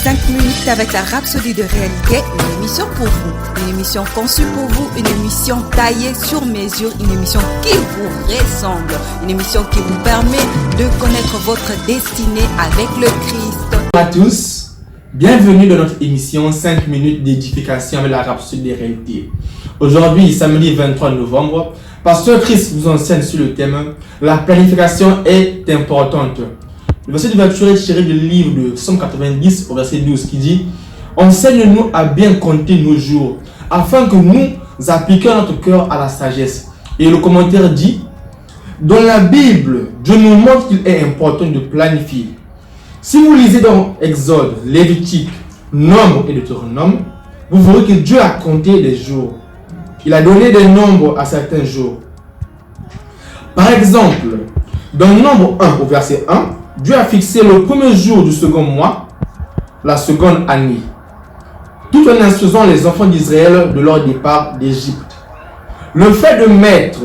5 minutes avec la Rhapsodie de réalité, une émission pour vous, une émission conçue pour vous, une émission taillée sur mesure, une émission qui vous ressemble, une émission qui vous permet de connaître votre destinée avec le Christ. Bonjour à tous, bienvenue dans notre émission 5 minutes d'édification avec la Rhapsodie de réalité. Aujourd'hui, samedi 23 novembre, Pasteur Chris vous enseigne sur le thème « La planification est importante ». Le verset d'ouverture est tiré du livre de Psaume 90 au verset 12 qui dit « Enseigne-nous à bien compter nos jours, afin que nous appliquions notre cœur à la sagesse. » Et le commentaire dit « Dans la Bible, Dieu nous montre qu'il est important de planifier. Si vous lisez dans Exode, Lévitique, Nombre et Deutéronome, vous verrez que Dieu a compté les jours. Il a donné des nombres à certains jours. Par exemple, dans Nombre 1 au verset 1, Dieu a fixé le premier jour du second mois, la seconde année, tout en instruisant les enfants d'Israël de leur départ d'Égypte. Le fait de mettre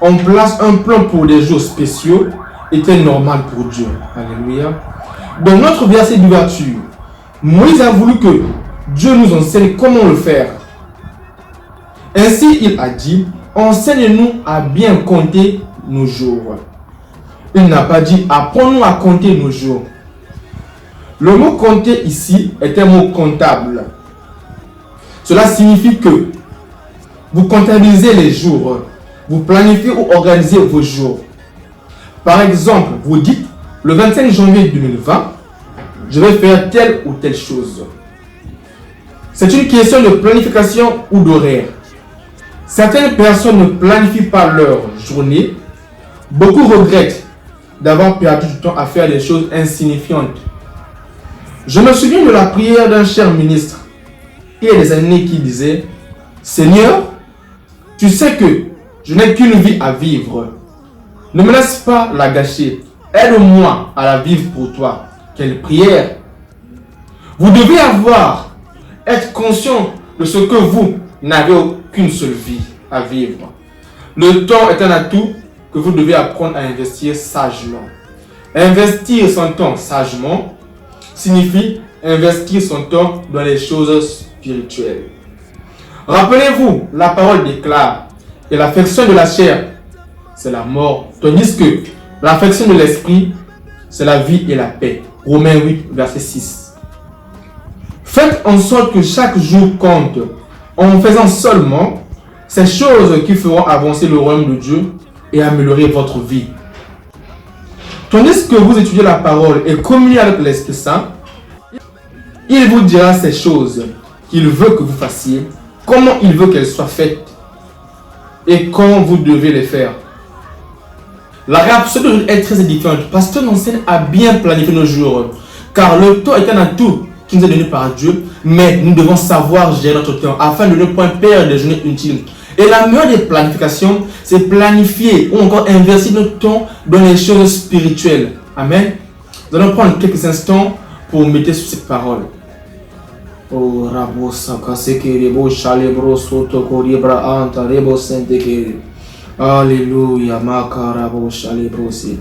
en place un plan pour des jours spéciaux était normal pour Dieu. Alléluia. Dans notre verset d'ouverture, Moïse a voulu que Dieu nous enseigne comment le faire. Ainsi, il a dit, enseigne-nous à bien compter nos jours. Il n'a pas dit, apprends-nous à compter nos jours. Le mot compter ici est un mot comptable. Cela signifie que vous comptabilisez les jours, vous planifiez ou organisez vos jours. Par exemple, vous dites, le 25 janvier 2020, je vais faire telle ou telle chose. C'est une question de planification ou d'horaire. Certaines personnes ne planifient pas leur journée. Beaucoup regrettent d'avoir perdu du temps à faire des choses insignifiantes. Je me souviens de la prière d'un cher ministre il y a des années qui disait « Seigneur, tu sais que je n'ai qu'une vie à vivre. Ne me laisse pas la gâcher. Aide-moi à la vivre pour toi. » Quelle prière! Vous devez être conscient de ce que vous n'avez qu'une seule vie à vivre. Le temps est un atout que vous devez apprendre à investir sagement. Investir son temps sagement signifie investir son temps dans les choses spirituelles. Rappelez-vous, la parole déclare que l'affection de la chair, c'est la mort, tandis que l'affection de l'esprit, c'est la vie et la paix. Romains 8, verset 6. Faites en sorte que chaque jour compte, en faisant seulement ces choses qui feront avancer le royaume de Dieu et améliorer votre vie. Tandis que vous étudiez la parole et communiez avec l'Esprit Saint, il vous dira ces choses qu'il veut que vous fassiez, comment il veut qu'elles soient faites et quand vous devez les faire. La Rhapsodie est très édifiante parce que nous enseigne à bien planifier nos jours, car le temps est un atout qui nous est donné par Dieu, mais nous devons savoir gérer notre temps afin de ne point perdre des journées inutiles. Et la meilleure des planifications, c'est planifier ou encore investir notre temps dans les choses spirituelles. Amen. Nous allons prendre quelques instants pour méditer sur cette parole. Oh, Rabo Sakaseke Rebo Chalebro Soto Koribra Anta Rebo Senteke. Alléluia, Makarabo Chalebro Si.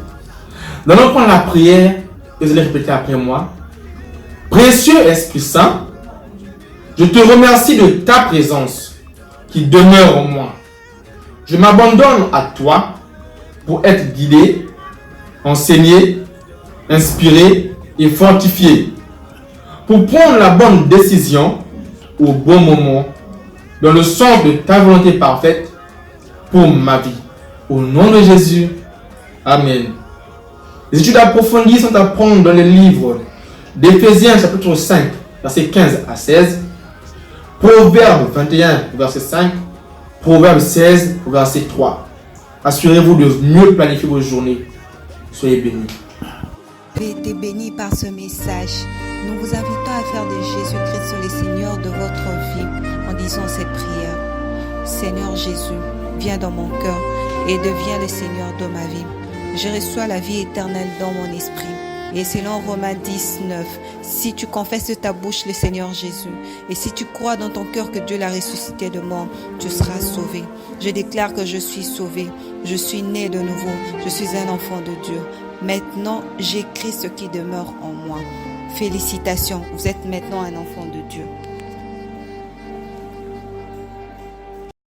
Nous allons prendre la prière et vous allez répéter après moi. Précieux Esprit Saint, je te remercie de ta présence qui demeure en moi. Je m'abandonne à toi pour être guidé, enseigné, inspiré et fortifié, pour prendre la bonne décision au bon moment, dans le sens de ta volonté parfaite pour ma vie. Au nom de Jésus, Amen. Les études approfondies sont à prendre dans les livres d'Éphésiens chapitre 5, versets 15 à 16, Proverbe 21, verset 5, Proverbe 16, verset 3. Assurez-vous de mieux planifier vos journées. Soyez bénis. Vous avez été bénis par ce message. Nous vous invitons à faire de Jésus-Christ le Seigneur de votre vie en disant cette prière. Seigneur Jésus, viens dans mon cœur et deviens le Seigneur de ma vie. Je reçois la vie éternelle dans mon esprit. Et selon Romains 10, 9, si tu confesses de ta bouche le Seigneur Jésus, et si tu crois dans ton cœur que Dieu l'a ressuscité de mort, tu seras sauvé. Je déclare que je suis sauvé, je suis né de nouveau, je suis un enfant de Dieu. Maintenant, j'ai Christ qui demeure en moi. Félicitations, vous êtes maintenant un enfant de Dieu.